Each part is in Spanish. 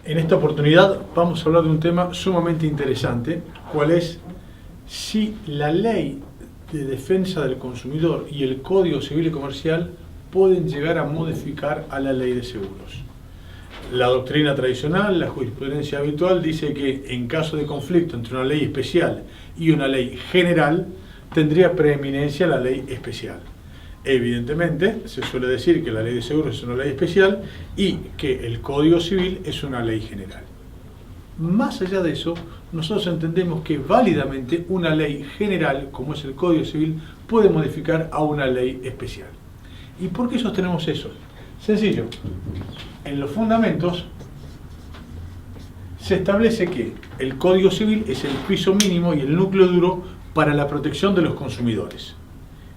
En esta oportunidad vamos a hablar de un tema sumamente interesante, cuál es si la ley de defensa del consumidor y el Código Civil y Comercial pueden llegar a modificar a la ley de seguros. La doctrina tradicional, la jurisprudencia habitual, dice que en caso de conflicto entre una ley especial y una ley general, tendría preeminencia la ley especial. Evidentemente, se suele decir que la ley de seguros es una ley especial y que el Código Civil es una ley general. Más allá de eso, nosotros entendemos que válidamente una ley general, como es el Código Civil, puede modificar a una ley especial. ¿Y por qué sostenemos eso? Sencillo. En los fundamentos se establece que el Código Civil es el piso mínimo y el núcleo duro para la protección de los consumidores.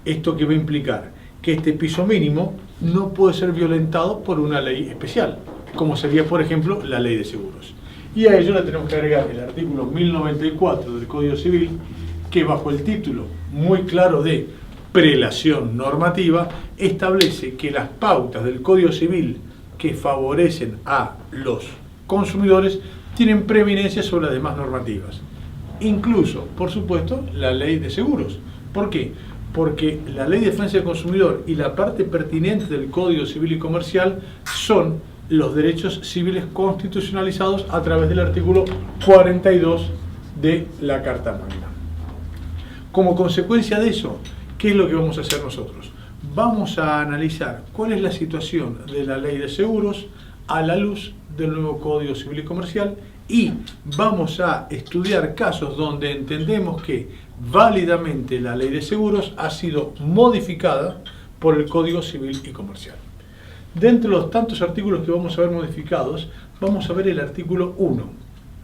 ¿Esto qué va a implicar? Que este piso mínimo no puede ser violentado por una ley especial, como sería, por ejemplo, la ley de seguros. Y a ello le tenemos que agregar el artículo 1094 del Código Civil, que bajo el título muy claro de prelación normativa, establece que las pautas del Código Civil que favorecen a los consumidores tienen preeminencia sobre las demás normativas. Incluso, por supuesto, la ley de seguros. ¿Por qué? Porque la Ley de Defensa del Consumidor y la parte pertinente del Código Civil y Comercial son los derechos civiles constitucionalizados a través del artículo 42 de la Carta Magna. Como consecuencia de eso, ¿qué es lo que vamos a hacer nosotros? Vamos a analizar cuál es la situación de la Ley de Seguros a la luz del nuevo Código Civil y Comercial y vamos a estudiar casos donde entendemos que válidamente la Ley de Seguros ha sido modificada por el Código Civil y Comercial. Dentro de los tantos artículos que vamos a ver modificados, vamos a ver el artículo 1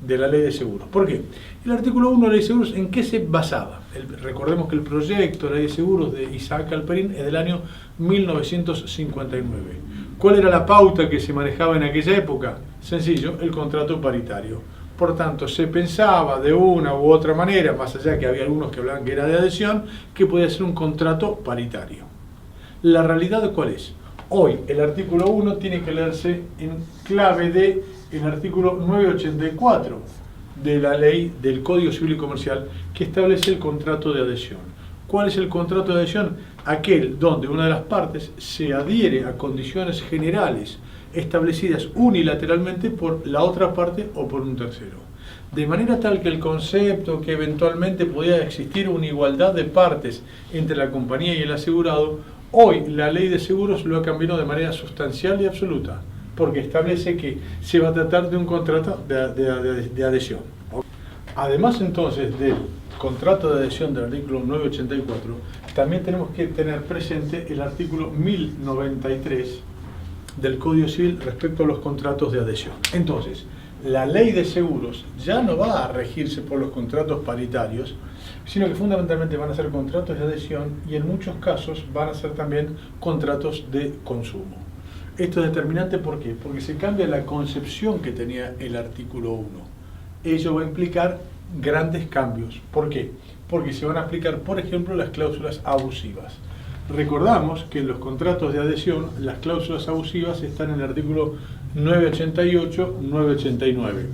de la Ley de Seguros. ¿Por qué? El artículo 1 de la Ley de Seguros, ¿en qué se basaba? Recordemos que el proyecto de la Ley de Seguros de Isaac Halperin es del año 1959. ¿Cuál era la pauta que se manejaba en aquella época? Sencillo, el contrato paritario. Por tanto, se pensaba de una u otra manera, más allá que había algunos que hablaban que era de adhesión, que podía ser un contrato paritario. ¿La realidad cuál es? Hoy el artículo 1 tiene que leerse en clave de el artículo 984 de la ley del Código Civil y Comercial que establece el contrato de adhesión. ¿Cuál es el contrato de adhesión? Aquel donde una de las partes se adhiere a condiciones generales establecidas unilateralmente por la otra parte o por un tercero. De manera tal que el concepto que eventualmente podía existir una igualdad de partes entre la compañía y el asegurado, hoy la ley de seguros lo ha cambiado de manera sustancial y absoluta, porque establece que se va a tratar de un contrato de adhesión. Además entonces del contrato de adhesión del artículo 984, también tenemos que tener presente el artículo 1093 del Código Civil respecto a los contratos de adhesión. Entonces, la ley de seguros ya no va a regirse por los contratos paritarios, sino que fundamentalmente van a ser contratos de adhesión y en muchos casos van a ser también contratos de consumo. Esto es determinante, ¿por qué? Porque se cambia la concepción que tenía el artículo 1. Ello va a implicar grandes cambios. ¿Por qué? Porque se van a aplicar, por ejemplo, las cláusulas abusivas. Recordamos que en los contratos de adhesión las cláusulas abusivas están en el artículo 988, 989.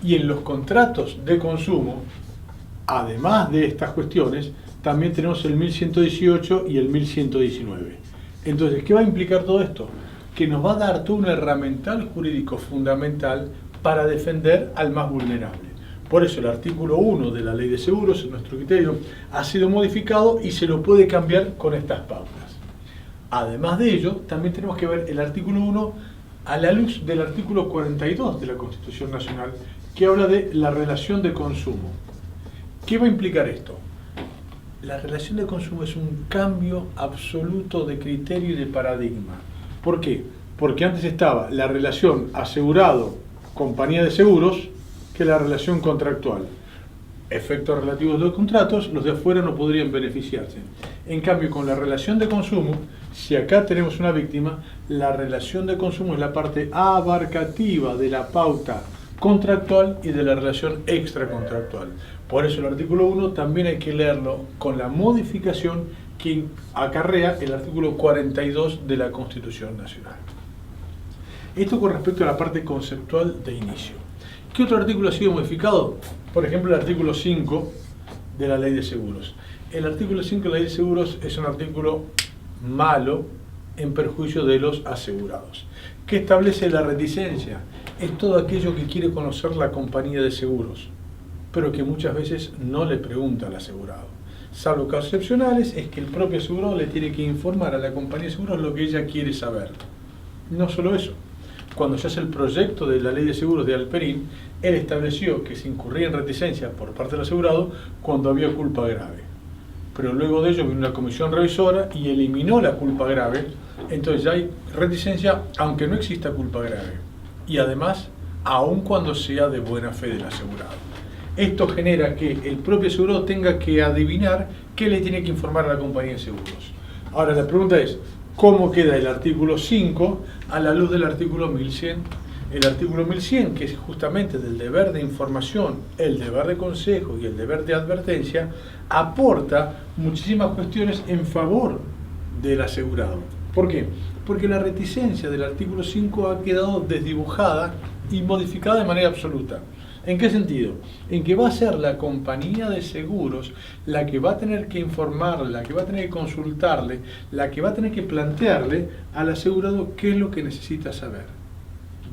Y en los contratos de consumo, además de estas cuestiones, también tenemos el 1118 y el 1119. Entonces, ¿qué va a implicar todo esto? Que nos va a dar todo un herramental jurídico fundamental para defender al más vulnerable. Por eso el artículo 1 de la Ley de Seguros, en nuestro criterio, ha sido modificado y se lo puede cambiar con estas pautas. Además de ello, también tenemos que ver el artículo 1 a la luz del artículo 42 de la Constitución Nacional, que habla de la relación de consumo. ¿Qué va a implicar esto? La relación de consumo es un cambio absoluto de criterio y de paradigma. ¿Por qué? Porque antes estaba la relación asegurado-compañía de seguros, que la relación contractual. Efectos relativos de los contratos, los de afuera no podrían beneficiarse. En cambio, con la relación de consumo, si acá tenemos una víctima, la relación de consumo es la parte abarcativa de la pauta contractual y de la relación extracontractual. Por eso el artículo 1 también hay que leerlo con la modificación que acarrea el artículo 42 de la Constitución Nacional. Esto con respecto a la parte conceptual de inicio. ¿Qué otro artículo ha sido modificado? Por ejemplo, el artículo 5 de la Ley de Seguros. El artículo 5 de la Ley de Seguros es un artículo malo en perjuicio de los asegurados. ¿Qué establece la reticencia? Es todo aquello que quiere conocer la compañía de seguros, pero que muchas veces no le pregunta al asegurado. Salvo casos excepcionales, es que el propio asegurado le tiene que informar a la compañía de seguros lo que ella quiere saber. No solo eso. Cuando se hace el proyecto de la Ley de Seguros de Alperín, él estableció que se incurría en reticencia por parte del asegurado cuando había culpa grave. Pero luego de ello vino una comisión revisora y eliminó la culpa grave, entonces ya hay reticencia aunque no exista culpa grave. Y además, aun cuando sea de buena fe del asegurado. Esto genera que el propio asegurado tenga que adivinar qué le tiene que informar a la compañía de seguros. Ahora la pregunta es, ¿cómo queda el artículo 5 a la luz del artículo 1100? El artículo 1100, que es justamente del deber de información, el deber de consejo y el deber de advertencia, aporta muchísimas cuestiones en favor del asegurado. ¿Por qué? Porque la reticencia del artículo 5 ha quedado desdibujada y modificada de manera absoluta. ¿En qué sentido? En que va a ser la compañía de seguros la que va a tener que informarle, la que va a tener que consultarle, la que va a tener que plantearle al asegurado qué es lo que necesita saber.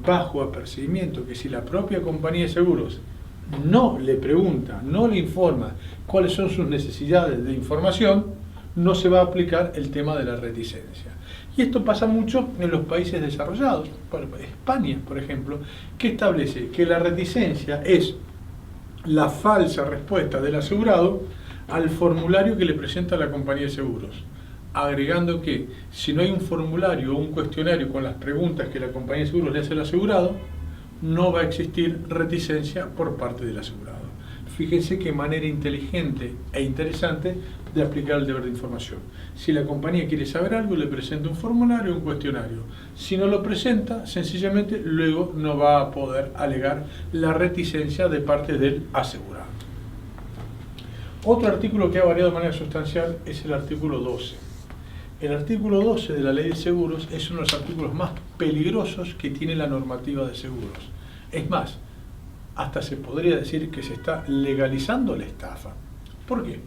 Bajo apercibimiento que si la propia compañía de seguros no le pregunta, no le informa cuáles son sus necesidades de información, no se va a aplicar el tema de la reticencia. Y esto pasa mucho en los países desarrollados, España, por ejemplo, que establece que la reticencia es la falsa respuesta del asegurado al formulario que le presenta la compañía de seguros, agregando que si no hay un formulario o un cuestionario con las preguntas que la compañía de seguros le hace al asegurado, no va a existir reticencia por parte del asegurado. Fíjense qué manera inteligente e interesante de aplicar el deber de información. Si la compañía quiere saber algo, le presenta un formulario o un cuestionario. Si no lo presenta, sencillamente luego no va a poder alegar la reticencia de parte del asegurado. Otro artículo que ha variado de manera sustancial es el artículo 12. El artículo 12 de la Ley de Seguros es uno de los artículos más peligrosos que tiene la normativa de seguros. Es más, hasta se podría decir que se está legalizando la estafa. ¿Por qué?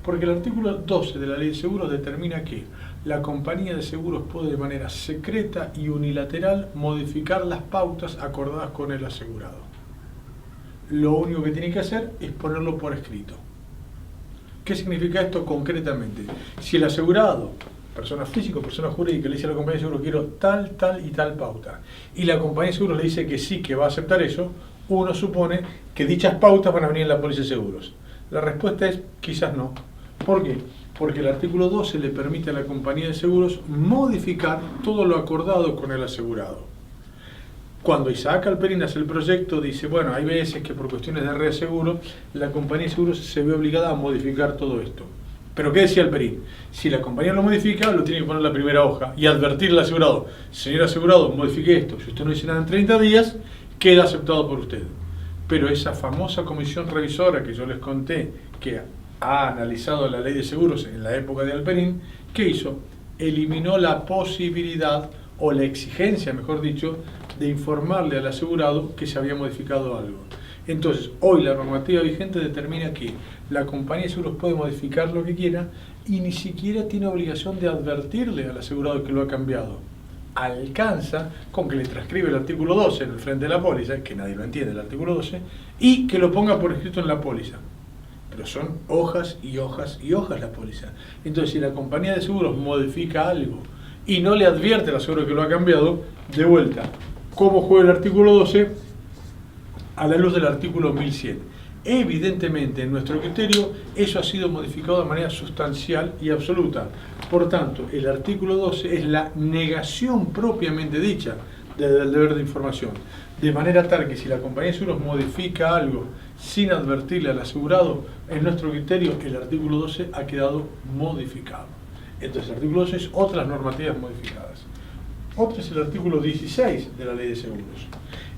Porque el artículo 12 de la Ley de Seguros determina que la compañía de seguros puede de manera secreta y unilateral modificar las pautas acordadas con el asegurado. Lo único que tiene que hacer es ponerlo por escrito. ¿Qué significa esto concretamente? Si el asegurado, persona física o persona jurídica, le dice a la compañía de seguros quiero tal, tal y tal pauta, y la compañía de seguros le dice que sí, que va a aceptar eso, uno supone que dichas pautas van a venir en la póliza de seguros. La respuesta es quizás no. ¿Por qué? Porque el artículo 12 le permite a la compañía de seguros modificar todo lo acordado con el asegurado. Cuando Isaac Alperín hace el proyecto, dice, bueno, hay veces que por cuestiones de reaseguro, la compañía de seguros se ve obligada a modificar todo esto. ¿Pero qué decía Alperín? Si la compañía lo modifica, lo tiene que poner en la primera hoja y advertirle al asegurado, señor asegurado, modifique esto. Si usted no dice nada en 30 días, queda aceptado por usted. Pero esa famosa comisión revisora que yo les conté, que ha analizado la Ley de Seguros en la época de Alperín, ¿qué hizo? Eliminó la posibilidad, o la exigencia, mejor dicho, de informarle al asegurado que se había modificado algo. Entonces, hoy la normativa vigente determina que la compañía de seguros puede modificar lo que quiera y ni siquiera tiene obligación de advertirle al asegurado que lo ha cambiado. Alcanza con que le transcribe el artículo 12 en el frente de la póliza, que nadie lo entiende el artículo 12, y que lo ponga por escrito en la póliza. Pero son hojas y hojas y hojas la póliza. Entonces, si la compañía de seguros modifica algo y no le advierte al asegurado que lo ha cambiado, de vuelta, ¿cómo juega el artículo 12? A la luz del artículo 1100. Evidentemente, en nuestro criterio, eso ha sido modificado de manera sustancial y absoluta. Por tanto, el artículo 12 es la negación propiamente dicha del deber de información. De manera tal que si la compañía de seguros modifica algo sin advertirle al asegurado, en nuestro criterio, el artículo 12 ha quedado modificado. Entonces, el artículo 12 es otras normativas modificadas. Otro es el artículo 16 de la Ley de Seguros.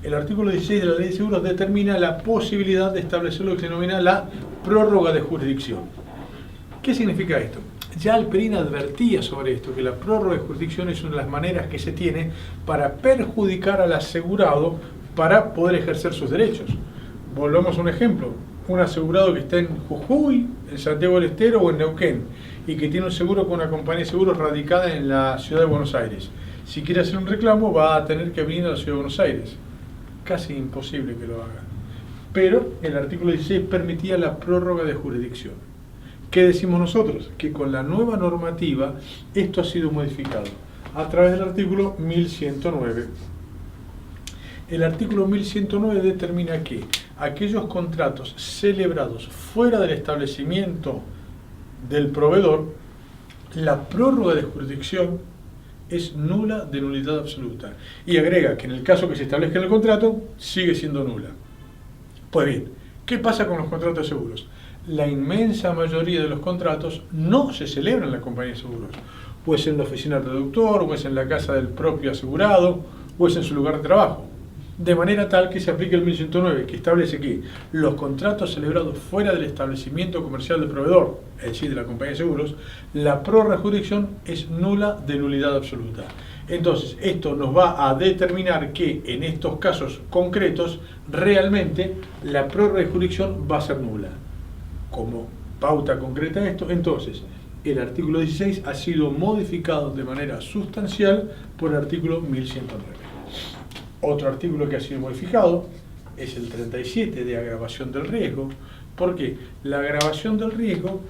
el artículo 16 de la Ley de Seguros determina la posibilidad de establecer lo que se denomina la prórroga de jurisdicción. ¿Qué significa esto? Ya Alperín advertía sobre esto, que la prórroga de jurisdicción es una de las maneras que se tiene para perjudicar al asegurado para poder ejercer sus derechos. Volvamos a un ejemplo. Un asegurado que está en Jujuy, en Santiago del Estero o en Neuquén y que tiene un seguro con una compañía de seguros radicada en la ciudad de Buenos Aires. Si quiere hacer un reclamo va a tener que venir a la ciudad de Buenos Aires. Casi imposible que lo haga. Pero el artículo 16 permitía la prórroga de jurisdicción. ¿Qué decimos nosotros? Que con la nueva normativa esto ha sido modificado a través del artículo 1109. El artículo 1109 determina que aquellos contratos celebrados fuera del establecimiento del proveedor, la prórroga de jurisdicción es nula de nulidad absoluta. Y agrega que en el caso que se establezca en el contrato, sigue siendo nula. Pues bien, ¿qué pasa con los contratos de seguros? La inmensa mayoría de los contratos no se celebran en la compañía de seguros. O es en la oficina del productor, o es en la casa del propio asegurado, o es en su lugar de trabajo. De manera tal que se aplique el 1109, que establece que los contratos celebrados fuera del establecimiento comercial del proveedor, es decir, de la compañía de seguros, la prórroga de jurisdicción es nula de nulidad absoluta. Entonces, esto nos va a determinar que en estos casos concretos, realmente la prórroga de jurisdicción va a ser nula. Como pauta concreta de esto, entonces, el artículo 16 ha sido modificado de manera sustancial por el artículo 1109. Otro artículo que ha sido modificado es el 37 de agravación del riesgo, porque la agravación del riesgo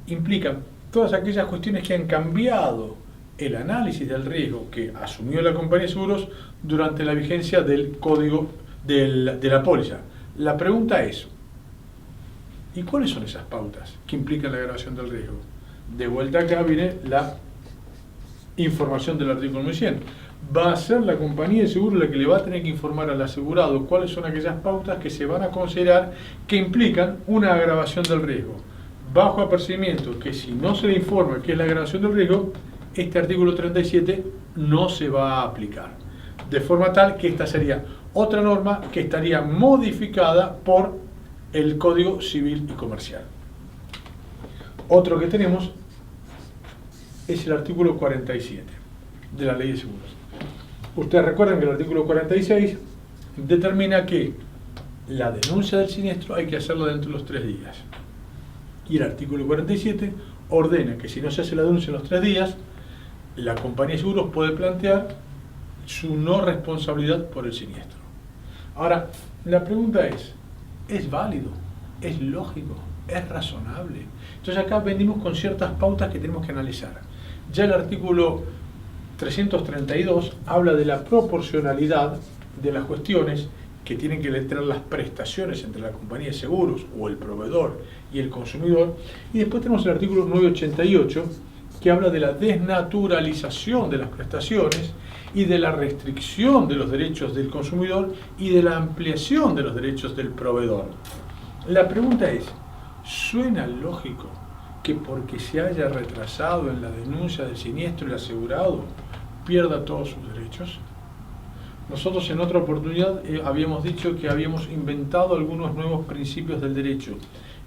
implica todas aquellas cuestiones que han cambiado el análisis del riesgo que asumió la compañía de seguros durante la vigencia del código de la póliza. La pregunta es, ¿y cuáles son esas pautas que implican la agravación del riesgo? De vuelta acá viene la información del artículo 1100. Va a ser la compañía de seguro la que le va a tener que informar al asegurado cuáles son aquellas pautas que se van a considerar que implican una agravación del riesgo. Bajo apercibimiento que si no se le informa qué es la agravación del riesgo, este artículo 37 no se va a aplicar. De forma tal que esta sería otra norma que estaría modificada por el Código Civil y Comercial. Otro que tenemos es el artículo 47 de la Ley de Seguros. Ustedes recuerdan que el artículo 46 determina que la denuncia del siniestro hay que hacerla dentro de los 3 días. Y el artículo 47 ordena que si no se hace la denuncia en los 3 días, la compañía de seguros puede plantear su no responsabilidad por el siniestro. Ahora, la pregunta ¿es válido? ¿Es lógico? ¿Es razonable? Entonces acá venimos con ciertas pautas que tenemos que analizar. Ya el artículo 332 habla de la proporcionalidad de las cuestiones que tienen que tener las prestaciones entre la compañía de seguros o el proveedor y el consumidor. Y después tenemos el artículo 988 que habla de la desnaturalización de las prestaciones y de la restricción de los derechos del consumidor y de la ampliación de los derechos del proveedor. La pregunta es, ¿suena lógico que porque se haya retrasado en la denuncia del siniestro el asegurado pierda todos sus derechos? Nosotros en otra oportunidad habíamos dicho que habíamos inventado algunos nuevos principios del derecho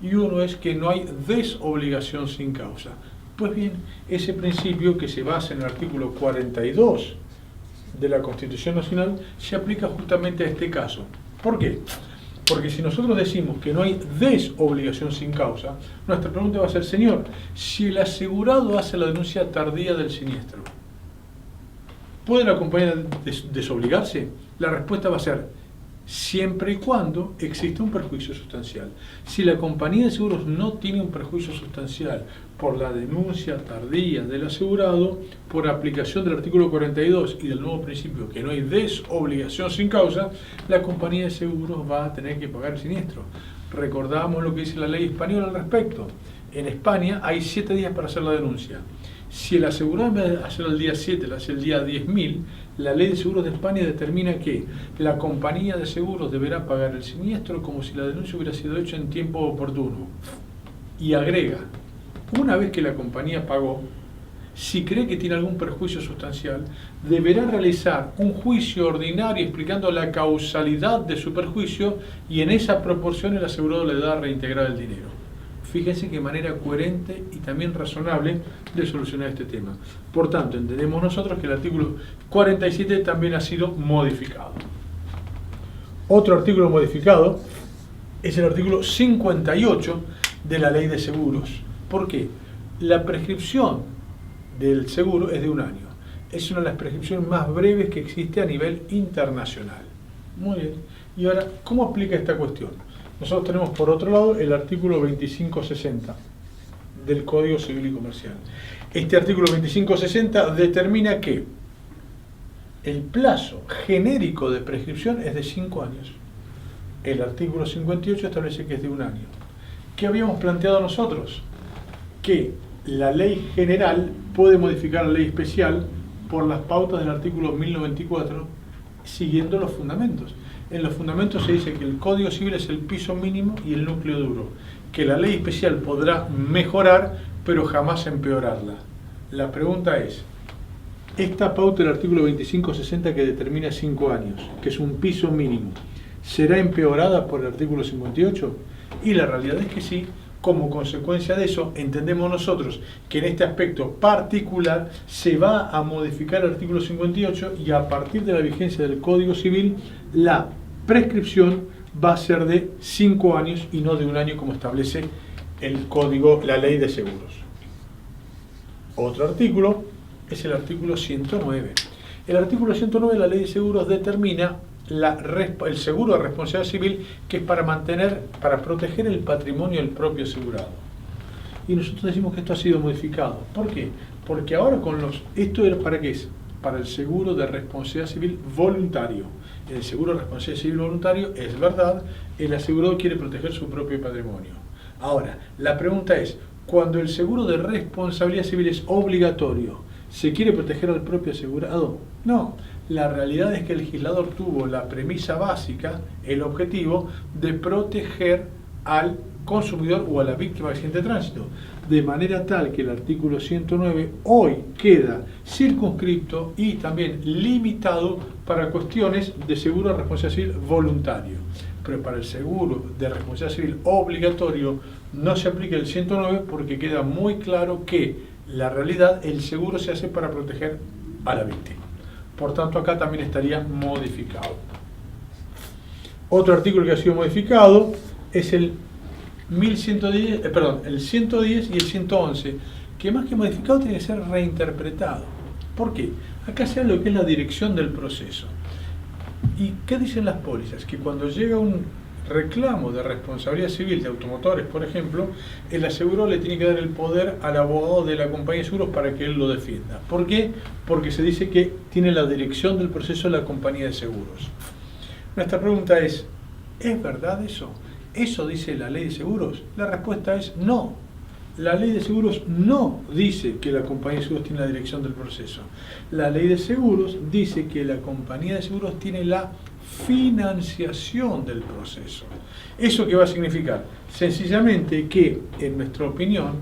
y uno es que no hay desobligación sin causa. Pues bien, ese principio que se basa en el artículo 42 de la Constitución Nacional se aplica justamente a este caso. ¿Por qué? Porque si nosotros decimos que no hay desobligación sin causa, nuestra pregunta va a ser, señor, si el asegurado hace la denuncia tardía del siniestro, ¿puede la compañía desobligarse? La respuesta va a ser siempre y cuando exista un perjuicio sustancial. Si la compañía de seguros no tiene un perjuicio sustancial por la denuncia tardía del asegurado, por aplicación del artículo 42 y del nuevo principio que no hay desobligación sin causa, la compañía de seguros va a tener que pagar el siniestro. Recordamos lo que dice la ley española al respecto. En España hay 7 días para hacer la denuncia. Si el asegurado en vez de hacerlo el día 7, lo hace el día 10.000, la Ley de Seguros de España determina que la compañía de seguros deberá pagar el siniestro como si la denuncia hubiera sido hecha en tiempo oportuno. Y agrega, una vez que la compañía pagó, si cree que tiene algún perjuicio sustancial, deberá realizar un juicio ordinario explicando la causalidad de su perjuicio y en esa proporción el asegurado le da a reintegrar el dinero. Fíjense qué manera coherente y también razonable de solucionar este tema. Por tanto, entendemos nosotros que el artículo 47 también ha sido modificado. Otro artículo modificado es el artículo 58 de la Ley de Seguros. ¿Por qué? La prescripción del seguro es de 1 año. Es una de las prescripciones más breves que existe a nivel internacional. Muy bien. Y ahora, ¿cómo aplica esta cuestión? Nosotros tenemos por otro lado el artículo 2560 del Código Civil y Comercial. Este artículo 2560 determina que el plazo genérico de prescripción es de 5 años. El artículo 58 establece que es de 1 año. ¿Qué habíamos planteado nosotros? Que la ley general puede modificar la ley especial por las pautas del artículo 1094 siguiendo los fundamentos. En los fundamentos se dice que el Código Civil es el piso mínimo y el núcleo duro, que la ley especial podrá mejorar pero jamás empeorarla. La pregunta es, esta pauta del artículo 2560 que determina 5 años, que es un piso mínimo, ¿será empeorada por el artículo 58? Y la realidad es que sí. Como consecuencia de eso, entendemos nosotros que en este aspecto particular se va a modificar el artículo 58 y a partir de la vigencia del Código Civil, la prescripción va a ser de 5 años y no de 1 año como establece el Código, la Ley de Seguros. Otro artículo es el artículo 109. El artículo 109 de la Ley de Seguros determina el seguro de responsabilidad civil, que es para proteger el patrimonio del propio asegurado. Y nosotros decimos que esto ha sido modificado. ¿Por qué? Porque ahora ¿esto era para qué es? Para el seguro de responsabilidad civil voluntario. El seguro de responsabilidad civil voluntario, es verdad, el asegurado quiere proteger su propio patrimonio. Ahora, la pregunta es, cuando el seguro de responsabilidad civil es obligatorio, ¿se quiere proteger al propio asegurado? No. La realidad es que el legislador tuvo la premisa básica, el objetivo de proteger al consumidor o a la víctima de accidente de tránsito, de manera tal que el artículo 109 hoy queda circunscripto y también limitado para cuestiones de seguro de responsabilidad civil voluntario. Pero para el seguro de responsabilidad civil obligatorio no se aplica el 109 porque queda muy claro que la realidad, el seguro se hace para proteger a la víctima. Por tanto, acá también estaría modificado. Otro artículo que ha sido modificado es el 110 y el 111, que más que modificado tiene que ser reinterpretado. ¿Por qué? Acá se habla de lo que es la dirección del proceso. ¿Y qué dicen las pólizas? Que cuando llega un reclamo de responsabilidad civil de automotores, por ejemplo, el asegurado le tiene que dar el poder al abogado de la compañía de seguros para que él lo defienda. ¿Por qué? Porque se dice que tiene la dirección del proceso de la compañía de seguros. Nuestra pregunta es verdad eso? ¿Eso dice la ley de seguros? La respuesta es no. La ley de seguros no dice que la compañía de seguros tiene la dirección del proceso. La ley de seguros dice que la compañía de seguros tiene la financiación del proceso. ¿Eso qué va a significar? Sencillamente que, en nuestra opinión,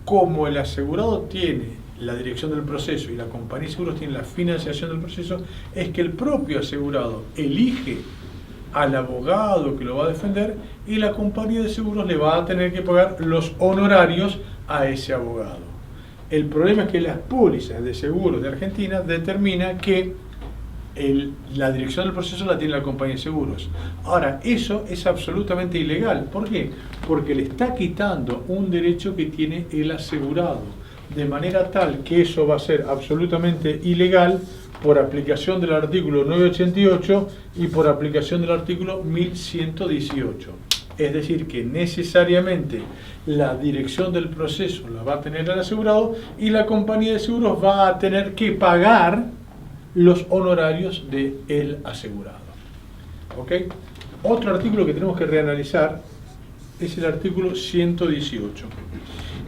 como el asegurado tiene la dirección del proceso y la compañía de seguros tiene la financiación del proceso, es que el propio asegurado elige al abogado que lo va a defender y la compañía de seguros le va a tener que pagar los honorarios a ese abogado. El problema es que las pólizas de seguros de Argentina determina que la dirección del proceso la tiene la compañía de seguros. Ahora, eso es absolutamente ilegal. ¿Por qué? Porque le está quitando un derecho que tiene el asegurado, de manera tal que eso va a ser absolutamente ilegal por aplicación del artículo 988 y por aplicación del artículo 1118. Es decir, que necesariamente la dirección del proceso la va a tener el asegurado y la compañía de seguros va a tener que pagar los honorarios del asegurado. ¿Ok? Otro artículo que tenemos que reanalizar es el artículo 118.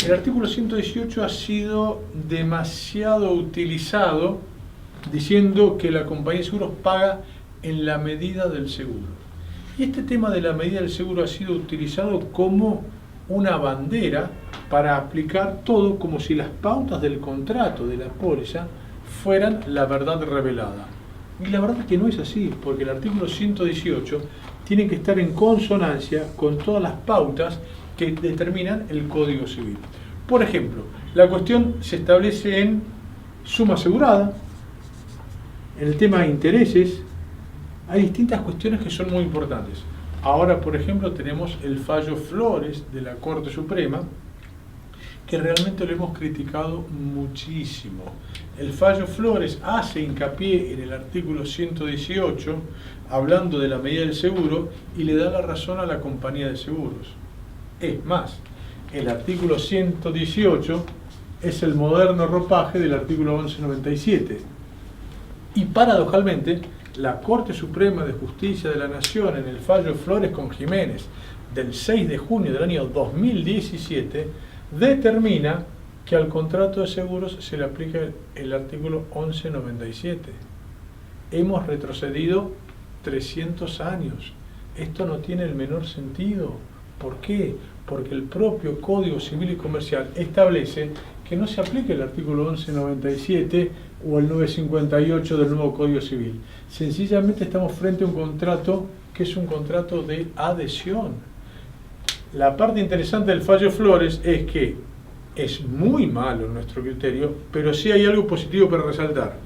El artículo 118 ha sido demasiado utilizado diciendo que la compañía de seguros paga en la medida del seguro. Y este tema de la medida del seguro ha sido utilizado como una bandera para aplicar todo como si las pautas del contrato de la póliza fueran la verdad revelada. Y la verdad es que no es así, porque el artículo 118 tiene que estar en consonancia con todas las pautas que determinan el Código Civil. Por ejemplo, la cuestión se establece en suma asegurada, en el tema de intereses, hay distintas cuestiones que son muy importantes. Ahora, por ejemplo, tenemos el fallo Flores de la Corte Suprema, que realmente lo hemos criticado muchísimo. El fallo Flores hace hincapié en el artículo 118, hablando de la medida del seguro, y le da la razón a la compañía de seguros. Es más, el artículo 118 es el moderno ropaje del artículo 1197. Y paradojalmente, la Corte Suprema de Justicia de la Nación, en el fallo Flores con Jiménez del 6 de junio del año 2017, determina que al contrato de seguros se le aplica el artículo 1197. Hemos retrocedido 300 años. Esto no tiene el menor sentido. ¿Por qué? Porque el propio Código Civil y Comercial establece que no se aplique el artículo 1197 o el 958 del nuevo Código Civil. Sencillamente estamos frente a un contrato que es un contrato de adhesión. La parte interesante del fallo Flores es que es muy malo en nuestro criterio, pero sí hay algo positivo para resaltar.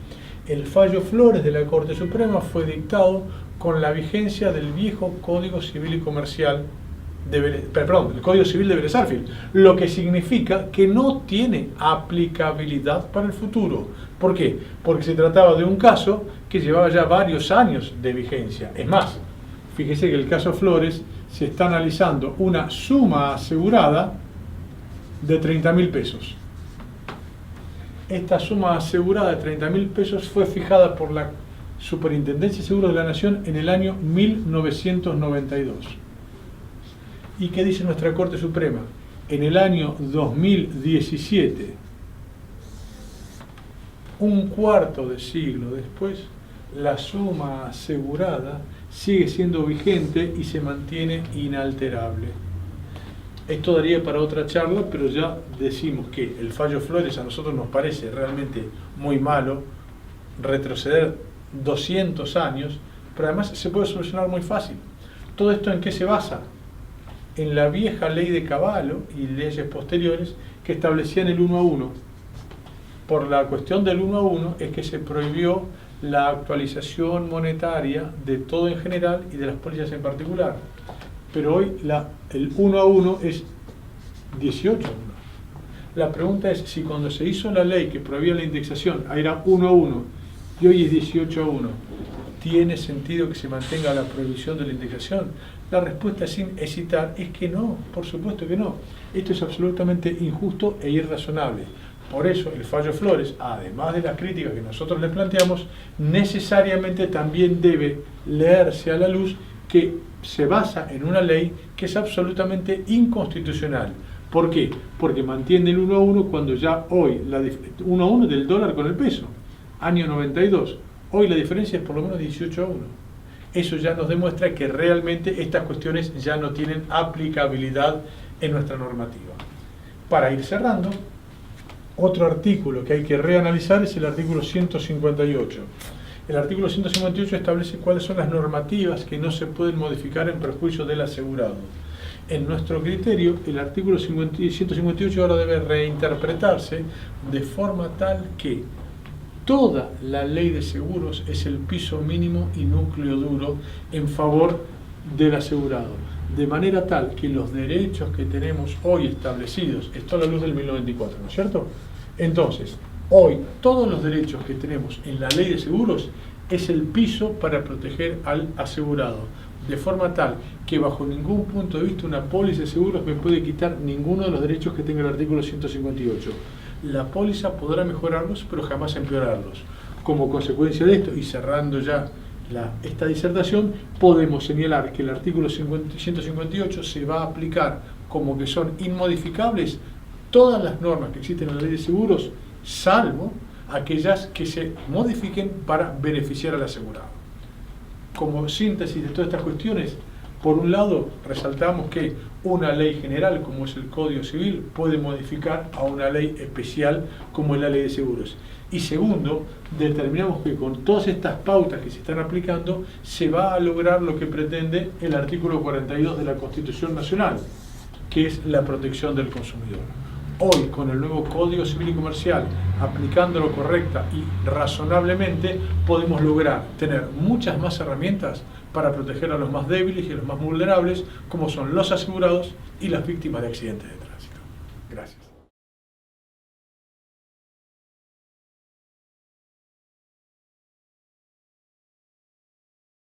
El fallo Flores de la Corte Suprema fue dictado con la vigencia del viejo Código Civil y Comercial el Código Civil de Vélez Sarsfield, lo que significa que no tiene aplicabilidad para el futuro. ¿Por qué? Porque se trataba de un caso que llevaba ya varios años de vigencia. Es más, fíjese que el caso Flores se está analizando una suma asegurada de 30.000 pesos. Esta suma asegurada de 30.000 pesos fue fijada por la Superintendencia de Seguros de la Nación en el año 1992. ¿Y qué dice nuestra Corte Suprema? En el año 2017, un cuarto de siglo después, la suma asegurada sigue siendo vigente y se mantiene inalterable. Esto daría para otra charla, pero ya decimos que el fallo Flores a nosotros nos parece realmente muy malo, retroceder 200 años, pero además se puede solucionar muy fácil. ¿Todo esto en qué se basa? En la vieja ley de Cavallo y leyes posteriores que establecían el 1 a 1. Por la cuestión del 1 a 1 es que se prohibió la actualización monetaria de todo en general y de las pólizas en particular. Pero hoy el 1 a 1 es 18 a 1. La pregunta es si cuando se hizo la ley que prohibía la indexación era 1 a 1 y hoy es 18 a 1, ¿tiene sentido que se mantenga la prohibición de la indexación? La respuesta sin hesitar es que no, por supuesto que no. Esto es absolutamente injusto e irrazonable. Por eso el fallo Flores, además de las críticas que nosotros le planteamos, necesariamente también debe leerse a la luz que se basa en una ley que es absolutamente inconstitucional. ¿Por qué? Porque mantiene el 1 a 1 cuando ya hoy, 1 a 1 del dólar con el peso, año 92, hoy la diferencia es por lo menos 18 a 1. Eso ya nos demuestra que realmente estas cuestiones ya no tienen aplicabilidad en nuestra normativa. Para ir cerrando, otro artículo que hay que reanalizar es el artículo 158. El artículo 158 establece cuáles son las normativas que no se pueden modificar en perjuicio del asegurado. En nuestro criterio, el artículo 158 ahora debe reinterpretarse de forma tal que toda la ley de seguros es el piso mínimo y núcleo duro en favor del asegurado, de manera tal que los derechos que tenemos hoy establecidos, esto a la luz del 1094, ¿no es cierto? Entonces, hoy todos los derechos que tenemos en la ley de seguros es el piso para proteger al asegurado, de forma tal que bajo ningún punto de vista una póliza de seguros me puede quitar ninguno de los derechos que tenga el artículo 158. La póliza podrá mejorarlos, pero jamás empeorarlos. Como consecuencia de esto, y cerrando ya esta disertación, podemos señalar que el artículo 158 se va a aplicar como que son inmodificables todas las normas que existen en la ley de seguros, salvo aquellas que se modifiquen para beneficiar al asegurado. Como síntesis de todas estas cuestiones, por un lado, resaltamos que una ley general como es el Código Civil puede modificar a una ley especial como es la Ley de Seguros. Y segundo, determinamos que con todas estas pautas que se están aplicando se va a lograr lo que pretende el artículo 42 de la Constitución Nacional, que es la protección del consumidor. Hoy, con el nuevo Código Civil y Comercial, aplicándolo correcta y razonablemente, podemos lograr tener muchas más herramientas para proteger a los más débiles y a los más vulnerables, como son los asegurados y las víctimas de accidentes de tránsito.